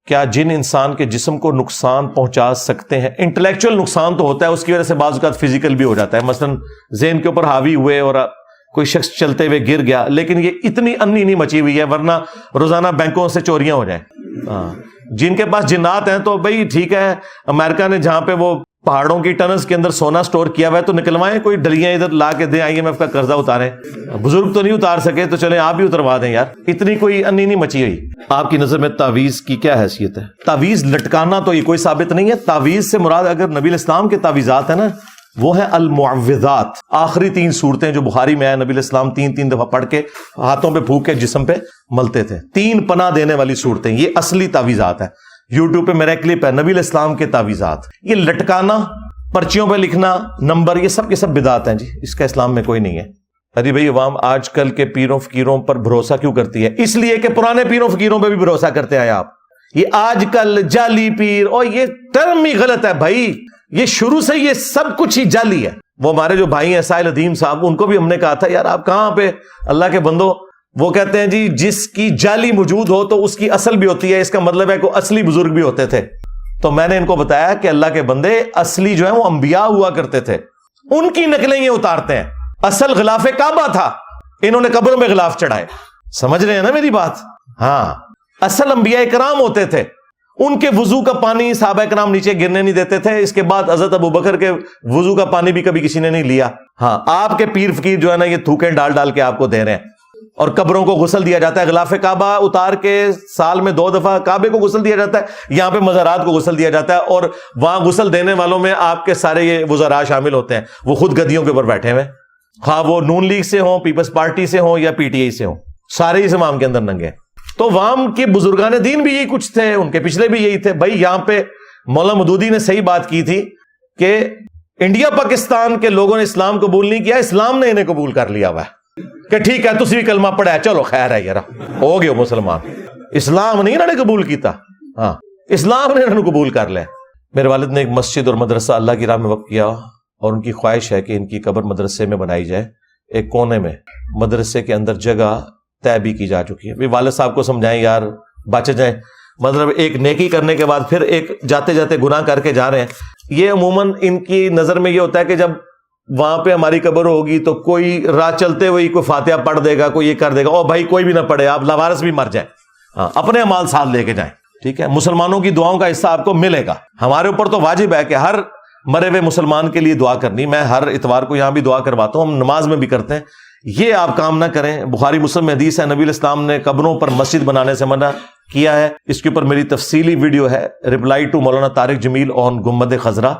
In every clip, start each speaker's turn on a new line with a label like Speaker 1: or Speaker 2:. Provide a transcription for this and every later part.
Speaker 1: کیا جن انسان کے جسم کو نقصان پہنچا سکتے ہیں؟ انٹلیکچوئل نقصان تو ہوتا ہے، اس کی وجہ سے بعض اوقات فزیکل بھی ہو جاتا ہے، مثلا ذہن کے اوپر حاوی ہوئے اور کوئی شخص چلتے ہوئے گر گیا، لیکن یہ اتنی انی نہیں مچی ہوئی ہے ورنہ روزانہ بینکوں سے چوریاں ہو جائیں۔ جن کے پاس جنات ہیں تو بھائی ٹھیک ہے، امریکہ نے جہاں پہ وہ پہاڑوں کی ٹنلز کے اندر سونا سٹور کیا ہوا ہے تو نکلوائیں، کوئی ڈلیاں ادھر لا کے دیں، IMF کا قرضہ اتاریں۔ بزرگ تو نہیں اتار سکے تو چلیں آپ بھی اتروا دیں یار، اتنی کوئی انی نہیں مچی ہوئی۔ آپ کی نظر میں تعویذ کی کیا حیثیت ہے؟ تعویذ لٹکانا تو یہ کوئی ثابت نہیں ہے، تعویذ سے مراد اگر نبی الاسلام کے تعویذات ہیں نا وہ ہیں المعوذات، آخری 3 صورتیں جو بخاری میں ہے، نبی الاسلام 3 دفعہ پڑھ کے ہاتھوں پہ پھونک کے جسم پہ ملتے تھے، 3 پناہ دینے والی صورتیں، یہ اصلی تعویذات ہیں۔ یوٹیوب پہ میرا کلپ ہے نبی الاسلام کے تعویذات۔ یہ لٹکانا، پرچیوں پہ لکھنا نمبر، یہ سب کے سب بدعت ہیں جی، اس کا اسلام میں کوئی نہیں ہے۔ ارے بھائی عوام آج کل کے پیروں فقیروں پر بھروسہ کیوں کرتی ہے؟ اس لیے کہ پرانے پیروں فقیروں پہ بھی بھروسہ کرتے ہیں آپ۔ یہ آج کل جعلی پیر، اور یہ ٹرم ہی غلط ہے بھائی، یہ شروع سے یہ سب کچھ ہی جعلی ہے۔ وہ ہمارے جو بھائی ہیں سائل ادیم صاحب، ان کو بھی ہم نے کہا تھا یار آپ کہاں پہ اللہ کے بندو، وہ کہتے ہیں جی جس کی جعلی موجود ہو تو اس کی اصل بھی ہوتی ہے، اس کا مطلب ہے کہ اصلی بزرگ بھی ہوتے تھے۔ تو میں نے ان کو بتایا کہ اللہ کے بندے اصلی جو ہیں وہ انبیاء ہوا کرتے تھے، ان کی نقلیں یہ اتارتے ہیں۔ اصل غلاف کعبہ تھا، انہوں نے قبروں میں غلاف چڑھائے۔ سمجھ رہے ہیں نا میری بات؟ ہاں، اصل انبیاء کرام ہوتے تھے، ان کے وضو کا پانی صحابہ کرام نیچے گرنے نہیں دیتے تھے، اس کے بعد حضرت ابوبکر کے وضو کا پانی بھی کبھی کسی نے نہیں لیا۔ ہاں، آپ کے پیر فقیر جو ہے نا یہ تھوکیں ڈال ڈال کے آپ کو دے رہے ہیں، اور قبروں کو غسل دیا جاتا ہے، غلاف کعبہ اتار کے سال میں 2 دفعہ کعبے کو غسل دیا جاتا ہے، یہاں پہ مزارات کو غسل دیا جاتا ہے، اور وہاں غسل دینے والوں میں آپ کے سارے یہ وزراء شامل ہوتے ہیں، وہ خود گدیوں کے اوپر بیٹھے ہوئے، خواہ وہ نون لیگ سے ہوں، پیپلز پارٹی سے ہوں یا PTI سے ہوں، سارے اس امام کے اندر ننگے۔ تو وام کے بزرگان دین بھی یہی کچھ تھے، ان کے پچھلے بھی یہی تھے بھائی۔ یہاں پہ مولانا مودودی نے صحیح بات کی تھی کہ انڈیا پاکستان کے لوگوں نے اسلام قبول نہیں کیا، اسلام نے انہیں قبول کر لیا ہوا ہے کہ ٹھیک ہے تسی بھی کلمہ پڑھا ہے، چلو خیر ہے یار ہو گئے مسلمان۔ اسلام نہیں انہوں نے قبول کیتا، ہاں اسلام نے انہوں نے قبول کر لیا۔ میرے والد نے ایک مسجد اور مدرسہ اللہ کی راہ میں وقف کیا، اور ان کی خواہش ہے کہ ان کی قبر مدرسے میں بنائی جائے، ایک کونے میں مدرسے کے اندر جگہ طے بھی کی جا چکی ہے۔ والد صاحب کو سمجھائیں یار بچ جائیں، مطلب ایک نیکی کرنے کے بعد پھر ایک جاتے جاتے گناہ کر کے جا رہے ہیں۔ یہ عموماً ان کی نظر میں یہ ہوتا ہے کہ جب وہاں پہ ہماری قبر ہوگی تو کوئی راہ چلتے ہوئی کوئی فاتحہ پڑھ دے گا، کوئی یہ کر دے گا، او بھائی کوئی بھی نہ پڑھے، آپ لاوارث بھی مر جائیں، ہاں اپنے اعمال ساتھ لے کے جائیں، ٹھیک ہے؟ مسلمانوں کی دعاؤں کا حصہ آپ کو ملے گا۔ ہمارے اوپر تو واجب ہے کہ ہر مرے ہوئے مسلمان کے لیے دعا کرنی، میں ہر اتوار کو یہاں بھی دعا کرواتا ہوں، ہم نماز میں بھی کرتے ہیں۔ یہ آپ کام نہ کریں، بخاری مسلم میں حدیث ہے نبی الاسلام نے قبروں پر مسجد بنانے سے منع کیا ہے۔ اس کے اوپر میری تفصیلی ویڈیو ہے، رپلائی ٹو مولانا طارق جمیل آن گنبد خضرا۔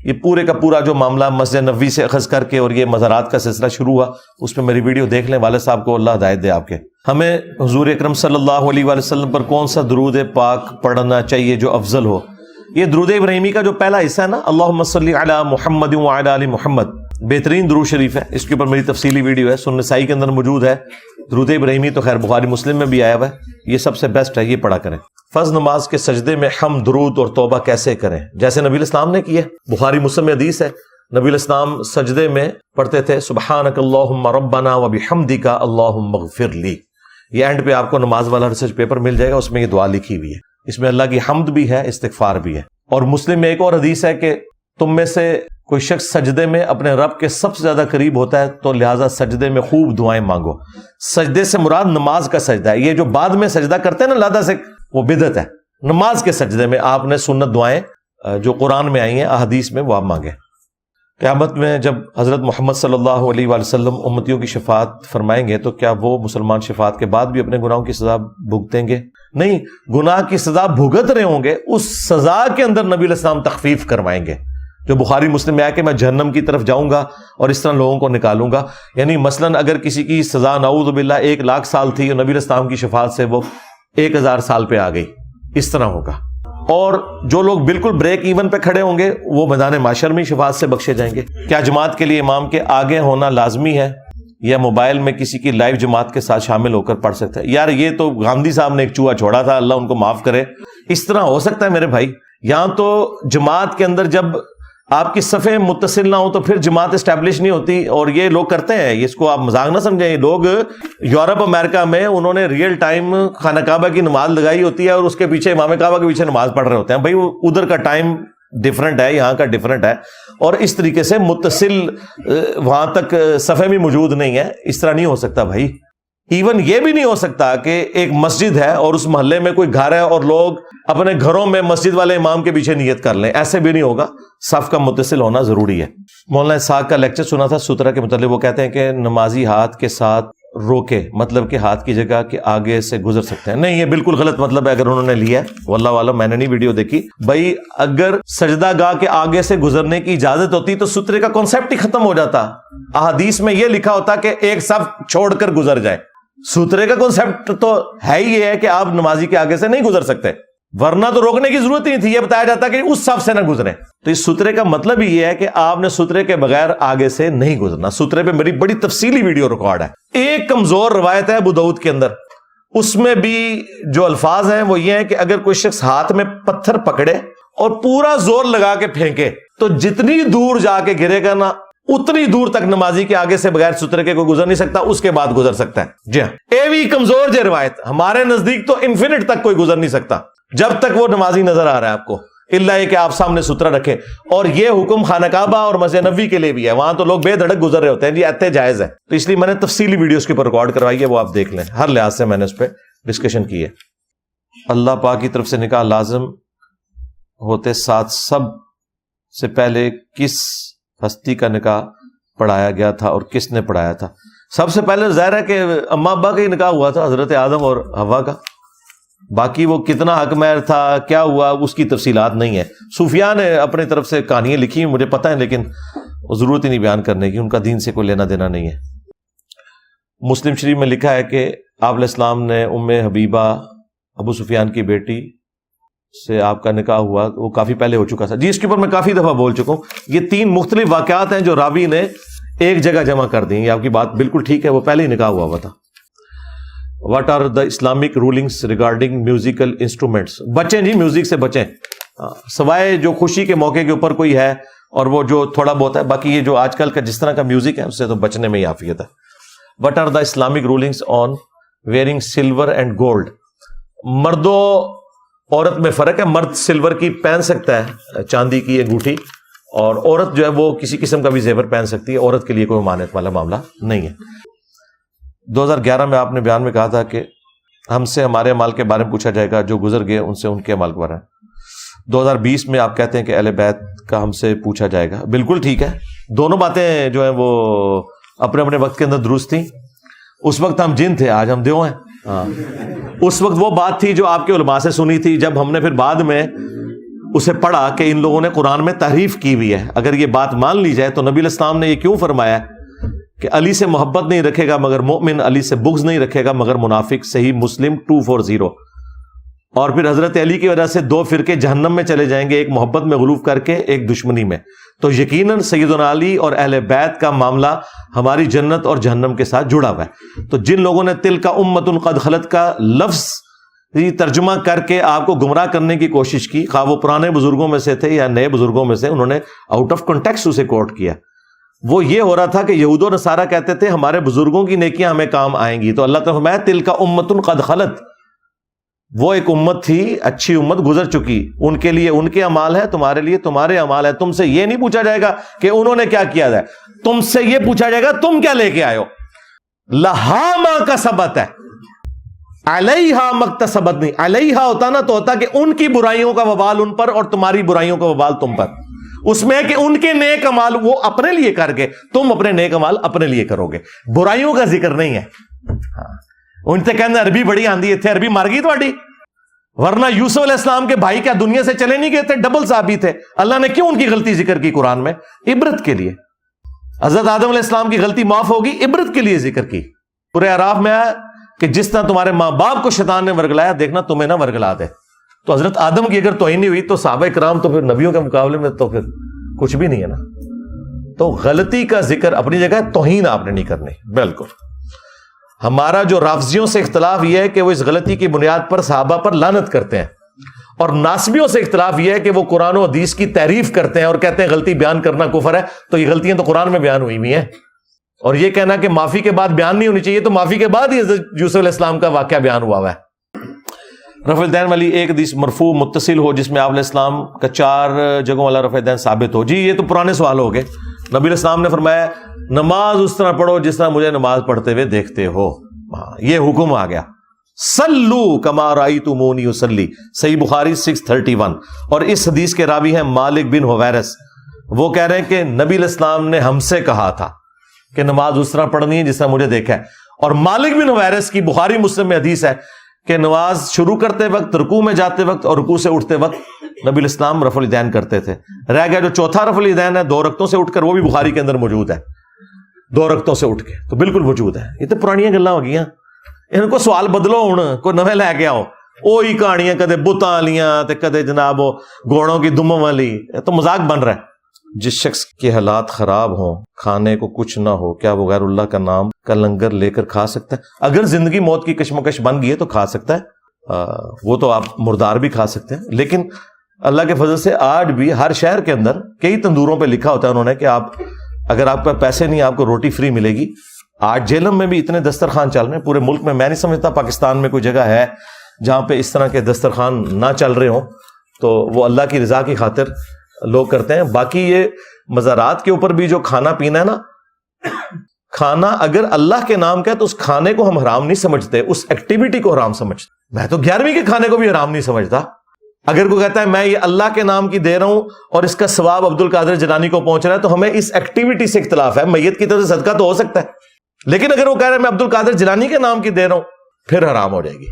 Speaker 1: یہ پورے کا پورا جو معاملہ مسجد نبوی سے اخذ کر کے اور یہ مزارات کا سلسلہ شروع ہوا، اس پہ میری ویڈیو دیکھ لیں۔ والد صاحب کو اللہ ہدایت دے آپ کے۔ ہمیں حضور اکرم صلی اللہ علیہ وآلہ وسلم پر کون سا درود پاک پڑھنا چاہیے جو افضل ہو؟ یہ درود ابراہیمی کا جو پہلا حصہ ہے نا، اللہم صلی علی محمد وعلی آل محمد، بہترین درود شریف ہے، اس کے اوپر میری تفصیلی ویڈیو ہے، سنن نسائی کے اندر موجود ہے۔ درود ابراہیمی تو خیر بخاری مسلم میں بھی آیا ہوا ہے، یہ سب سے بیسٹ ہے، یہ پڑھا کریں۔ فرض نماز کے سجدے میں حمد، درود اور توبہ کیسے کریں؟ جیسے نبی الاسلام نے کیا، بخاری مسلم میں حدیث ہے، نبی الاسلام سجدے میں پڑھتے تھے سبحانک اللہم ربنا وبحمدک اللہم اغفر لی۔ یہ اینڈ پہ آپ کو نماز والا ریسرچ پیپر مل جائے گا، اس میں یہ دعا لکھی ہوئی ہے، اس میں اللہ کی حمد بھی ہے، استغفار بھی ہے۔ اور مسلم میں ایک اور حدیث ہے کہ تم میں سے کوئی شخص سجدے میں اپنے رب کے سب سے زیادہ قریب ہوتا ہے، تو لہٰذا سجدے میں خوب دعائیں مانگو۔ سجدے سے مراد نماز کا سجدہ ہے، یہ جو بعد میں سجدہ کرتے ہیں نا لادہ سے، وہ بدعت ہے۔ نماز کے سجدے میں آپ نے سنت دعائیں جو قرآن میں آئی ہیں، احادیث میں، وہ آپ مانگیں۔ قیامت میں جب حضرت محمد صلی اللہ علیہ وآلہ وسلم امتیوں کی شفاعت فرمائیں گے تو کیا وہ مسلمان شفاعت کے بعد بھی اپنے گناہوں کی سزا بھگتیں گے؟ نہیں، گناہ کی سزا بھگت رہے ہوں گے، اس سزا کے اندر نبی علیہ السلام تخفیف کروائیں گے، جو بخاری مسلم میں آیا کہ میں جہنم کی طرف جاؤں گا اور اس طرح لوگوں کو نکالوں گا۔ یعنی مثلاً اگر کسی کی سزا نعوذ باللہ 1,00,000 سال تھی اور نبی علیہ السلام کی شفاعت سے وہ 1,000 سال پہ آ گئی، اس طرح ہوگا۔ اور جو لوگ بالکل بریک ایون پہ کھڑے ہوں گے وہ میدان محشر میں شفاعت سے بخشے جائیں گے۔ کیا جماعت کے لیے امام کے آگے ہونا لازمی ہے یا موبائل میں کسی کی لائیو جماعت کے ساتھ شامل ہو کر پڑھ سکتا ہے؟ یار یہ تو گاندھی صاحب نے ایک چوہا چھوڑا تھا، اللہ ان کو معاف کرے۔ اس طرح ہو سکتا ہے میرے بھائی؟ یہاں تو جماعت کے اندر جب آپ کی صفیں متصل نہ ہو تو پھر جماعت اسٹیبلش نہیں ہوتی. اور یہ لوگ کرتے ہیں, اس کو آپ مذاق نہ سمجھیں. لوگ یورپ امریکہ میں انہوں نے ریئل ٹائم خانہ کعبہ کی نماز لگائی ہوتی ہے اور اس کے پیچھے امام کعبہ کے پیچھے نماز پڑھ رہے ہوتے ہیں. بھائی وہ ادھر کا ٹائم ڈفرنٹ ہے, یہاں کا ڈفرنٹ ہے, اور اس طریقے سے متصل وہاں تک صفیں بھی موجود نہیں ہے. اس طرح نہیں ہو سکتا بھائی. ایون یہ بھی نہیں ہو سکتا کہ ایک مسجد ہے اور اس محلے میں کوئی گھر ہے اور لوگ اپنے گھروں میں مسجد والے امام کے پیچھے نیت کر لیں. ایسے بھی نہیں ہوگا. صف کا متصل ہونا ضروری ہے. مولانا اسحاق کا لیکچر سنا تھا سترہ کے متعلق. وہ کہتے ہیں کہ نمازی ہاتھ کے ساتھ روکے, مطلب کہ ہاتھ کی جگہ کے آگے سے گزر سکتے ہیں. نہیں, یہ بالکل غلط مطلب ہے اگر انہوں نے لیا ہے. واللہ عالم, میں نے نہیں ویڈیو دیکھی. بھائی اگر سجدہ گاہ کے آگے سے گزرنے کی اجازت ہوتی تو سترے کا کانسیپٹ ہی ختم ہو جاتا. احادیث میں یہ لکھا ہوتا کہ ایک صف چھوڑ کر گزر جائے. سترے کا کانسیپٹ تو ہے ہی یہ ہے کہ آپ نمازی کے آگے سے نہیں گزر سکتے, ورنہ تو روکنے کی ضرورت نہیں تھی. یہ بتایا جاتا کہ اس صف سے نہ گزریں. تو اس سترے کا مطلب ہی یہ ہے کہ آپ نے سترے کے بغیر آگے سے نہیں گزرنا. سترے پہ میری بڑی تفصیلی ویڈیو ریکارڈ ہے. ایک کمزور روایت ہے ابو داؤد کے اندر, اس میں بھی جو الفاظ ہیں وہ یہ ہیں کہ اگر کوئی شخص ہاتھ میں پتھر پکڑے اور پورا زور لگا کے پھینکے تو جتنی دور جا کے گرے گا نا اتنی دور تک نمازی کے آگے سے بغیر سترے کے کوئی گزر نہیں سکتا. اس کے بعد گزر سکتا ہے. جی ہاں, اے بھی کمزور جو روایت. ہمارے نزدیک تو انفینٹ تک کوئی گزر نہیں سکتا جب تک وہ نمازی نظر آ رہا ہے آپ کو, الا یہ کہ آپ سامنے سترا رکھیں. اور یہ حکم خانہ کعبہ اور مسجد نبوی کے لیے بھی ہے. وہاں تو لوگ بے دھڑک گزر رہے ہوتے ہیں. جی ایتے جائز ہے. تو اس لیے میں نے تفصیلی ویڈیوز کے اوپر ریکارڈ کروائی ہے, وہ آپ دیکھ لیں. ہر لحاظ سے میں نے اس پہ ڈسکشن کی ہے. اللہ پاک کی طرف سے نکاح لازم ہوتے ساتھ سب سے پہلے کس ہستی کا نکاح پڑھایا گیا تھا اور کس نے پڑھایا تھا؟ سب سے پہلے ظاہر ہے کہ اماں ابا کا ہی نکاح ہوا تھا, حضرت آدم اور حوا کا. باقی وہ کتنا حق مہر تھا, کیا ہوا, اس کی تفصیلات نہیں ہے. صوفیاء نے اپنے طرف سے کہانیاں لکھی مجھے پتہ ہے, لیکن ضرورت ہی نہیں بیان کرنے کی, ان کا دین سے کوئی لینا دینا نہیں ہے. مسلم شریف میں لکھا ہے کہ آپ علیہ السلام نے ام حبیبہ ابو سفیان کی بیٹی سے آپ کا نکاح ہوا, وہ کافی پہلے ہو چکا تھا. جی اس کے اوپر میں کافی دفعہ بول چکا ہوں. یہ 3 مختلف واقعات ہیں جو راوی نے ایک جگہ جمع کر دی. یہ آپ کی بات بالکل ٹھیک ہے, وہ پہلے ہی نکاح ہوا تھا. What are the Islamic rulings regarding musical instruments? بچیں جی, میوزک سے بچیں, سوائے جو خوشی کے موقع کے اوپر کوئی ہے اور وہ جو تھوڑا بہت ہے. باقی یہ جو آج کل کا جس طرح کا میوزک ہے اس سے تو بچنے میں ہی عافیت ہے. What are the Islamic rulings on wearing silver and gold? مرد و عورت میں فرق ہے. مرد سلور کی پہن سکتا ہے, چاندی کی انگوٹھی, اور عورت جو ہے وہ کسی قسم کا بھی زیور پہن سکتی ہے. عورت کے لیے کوئی مانعت والا معاملہ نہیں ہے. 2011 میں آپ نے بیان میں کہا تھا کہ ہم سے ہمارے اعمال کے بارے میں پوچھا جائے گا, جو گزر گئے ان سے ان کے اعمال کے بارے میں. 2020 میں آپ کہتے ہیں کہ اہل بیت کا ہم سے پوچھا جائے گا. بالکل ٹھیک ہے, دونوں باتیں جو ہیں وہ اپنے اپنے وقت کے اندر درست تھیں. اس وقت ہم جن تھے, آج ہم دیو ہیں. ہاں, اس وقت وہ بات تھی جو آپ کے علماء سے سنی تھی. جب ہم نے پھر بعد میں اسے پڑھا کہ ان لوگوں نے قرآن میں تحریف کی ہوئی ہے. اگر یہ بات مان لی جائے تو نبی علیہ السلام نے یہ کیوں فرمایا کہ علی سے محبت نہیں رکھے گا مگر مومن, علی سے بغض نہیں رکھے گا مگر منافق. صحیح مسلم 240. اور پھر حضرت علی کی وجہ سے 2 فرقے جہنم میں چلے جائیں گے, ایک محبت میں غلوف کر کے, ایک دشمنی میں. تو یقیناً سیدنا علی اور اہل بیت کا معاملہ ہماری جنت اور جہنم کے ساتھ جڑا ہوا ہے. تو جن لوگوں نے تلک امت قد خلت کا لفظ ترجمہ کر کے آپ کو گمراہ کرنے کی کوشش کی, خواہ وہ پرانے بزرگوں میں سے تھے یا نئے بزرگوں میں سے, انہوں نے آؤٹ آف کنٹیکسٹ اسے کوٹ کیا. وہ یہ ہو رہا تھا کہ یہود و نصارہ کہتے تھے ہمارے بزرگوں کی نیکیاں ہمیں کام آئیں گی, تو اللہ تعالیٰ فرمایا تلک امت قد خلت, وہ ایک امت تھی, اچھی امت گزر چکی, ان کے لیے ان کے اعمال ہے, تمہارے لیے تمہارے اعمال ہے. تم سے یہ نہیں پوچھا جائے گا کہ انہوں نے کیا کیا جائے, تم سے یہ پوچھا جائے گا تم کیا لے کے آئے ہو. لہا ما کسبت ہے, علیہا مکتسبت نہیں. علیہا ہوتا نا تو ہوتا کہ ان کی برائیوں کا وبال ان پر اور تمہاری برائیوں کا وبال تم پر. اس میں کہ ان کے نیک اعمال وہ اپنے لیے کر گئے, تم اپنے نیک اعمال اپنے لیے کرو گے. برائیوں کا ذکر نہیں ہے. ان سے کہنا عربی بڑی آندھی تھے, عربی مار گئی تھوڑی, ورنہ یوسف علیہ السلام کے بھائی کیا دنیا سے چلے نہیں گئے تھے, ڈبل صحابی تھے. اللہ نے کیوں ان کی غلطی ذکر کی قرآن میں؟ عبرت کے لیے. حضرت آدم علیہ السلام کی غلطی معاف ہوگی, عبرت کے لیے ذکر کی. سورہ اعراف میں آیا کہ جس طرح تمہارے ماں باپ کو شیطان نے ورگلایا, دیکھنا تمہیں نہ ورگلا دے. تو حضرت آدم کی اگر توہین ہوئی تو صحابہ کرام تو پھر نبیوں کے مقابلے میں تو پھر کچھ بھی نہیں ہے نا. تو غلطی کا ذکر اپنی جگہ, توہین آپ نے نہیں کرنی. بالکل. ہمارا جو رافضیوں سے اختلاف یہ ہے کہ وہ اس غلطی کی بنیاد پر صحابہ پر لعنت کرتے ہیں, اور ناسبیوں سے اختلاف یہ ہے کہ وہ قرآن و حدیث کی تعریف کرتے ہیں اور کہتے ہیں غلطی بیان کرنا کفر ہے، تو یہ غلطیاں تو قرآن میں بیان ہوئی ہوئی ہیں، اور یہ کہنا کہ معافی کے بعد بیان نہیں ہونی چاہیے، تو معافی کے بعد ہی حضرت یوسف علیہ السلام کا واقعہ بیان ہوا ہے۔ رفع الدین والی ایک حدیث مرفوع متصل ہو جس میں آپ علیہ السلام کا 4 جگہوں والا رفع الدین ثابت ہو، جی یہ تو پرانے سوال ہو گئے۔ نبی علیہ السلام نے فرمایا نماز اس طرح پڑھو جس طرح مجھے نماز پڑھتے ہوئے دیکھتے ہو، یہ حکم آ گیا۔ صلو کما رأیتمونی اصلی، صحیح بخاری 631۔ اور اس حدیث کے راوی ہیں مالک بن حویرث، وہ کہہ رہے ہیں کہ نبی علیہ السلام نے ہم سے کہا تھا کہ نماز اس طرح پڑھنی ہے جس طرح مجھے دیکھا ہے۔ اور مالک بن حویرث کی بخاری مسلم میں حدیث ہے کہ نماز شروع کرتے وقت، رکوع میں جاتے وقت اور رکوع سے اٹھتے وقت نبی علیہ السلام رفع الیدین کرتے تھے۔ رہ گیا جو چوتھا رفع الیدین ہے 2 رکعتوں سے اٹھ کر، وہ بھی بخاری کے اندر موجود ہے، 2 رکعتوں سے اٹھ کے، تو بالکل موجود ہے۔ یہ تو پرانیاں گلاں ہو گئیاں، ان کو سوال بدلو، ہن کوئی نویں لے کے آؤ، وہی کہانیاں کدے بتاں والیاں تے کدے جناب گھوڑوں کی دموں والی، یہ تو مذاق بن رہا ہے۔ جس شخص کے حالات خراب ہوں، کھانے کو کچھ نہ ہو، کیا وہ غیر اللہ کا نام کا لنگر لے کر کھا سکتا ہے؟ اگر زندگی موت کی کشمکش بن گئی ہے تو کھا سکتا ہے، وہ تو آپ مردار بھی کھا سکتے ہیں، لیکن اللہ کے فضل سے آج بھی ہر شہر کے اندر کئی تندوروں پہ لکھا ہوتا ہے انہوں نے کہ آپ اگر آپ کا پیسے نہیں آپ کو روٹی فری ملے گی۔ آج جیلم میں بھی اتنے دسترخوان چل رہے ہیں پورے ملک میں، میں نہیں سمجھتا پاکستان میں کوئی جگہ ہے جہاں پہ اس طرح کے دسترخوان نہ چل رہے ہوں، تو وہ اللہ کی رضا کی خاطر لوگ کرتے ہیں۔ باقی یہ مزارات کے اوپر بھی جو کھانا پینا ہے نا، کھانا اگر اللہ کے نام کا ہے تو اس کھانے کو ہم حرام نہیں سمجھتے، اس ایکٹیویٹی کو حرام سمجھتے۔ میں تو 11ویں کے کھانے کو بھی حرام نہیں سمجھتا۔ اگر کوئی کہتا ہے میں یہ اللہ کے نام کی دے رہا ہوں اور اس کا ثواب عبد القادر جیلانی کو پہنچ رہا ہے، تو ہمیں اس ایکٹیویٹی سے اختلاف ہے۔ میت کی طرف سے صدقہ تو ہو سکتا ہے، لیکن اگر وہ کہہ رہے ہیں میں عبد القادر جیلانی کے نام کی دے رہا ہوں، پھر حرام ہو جائے گی۔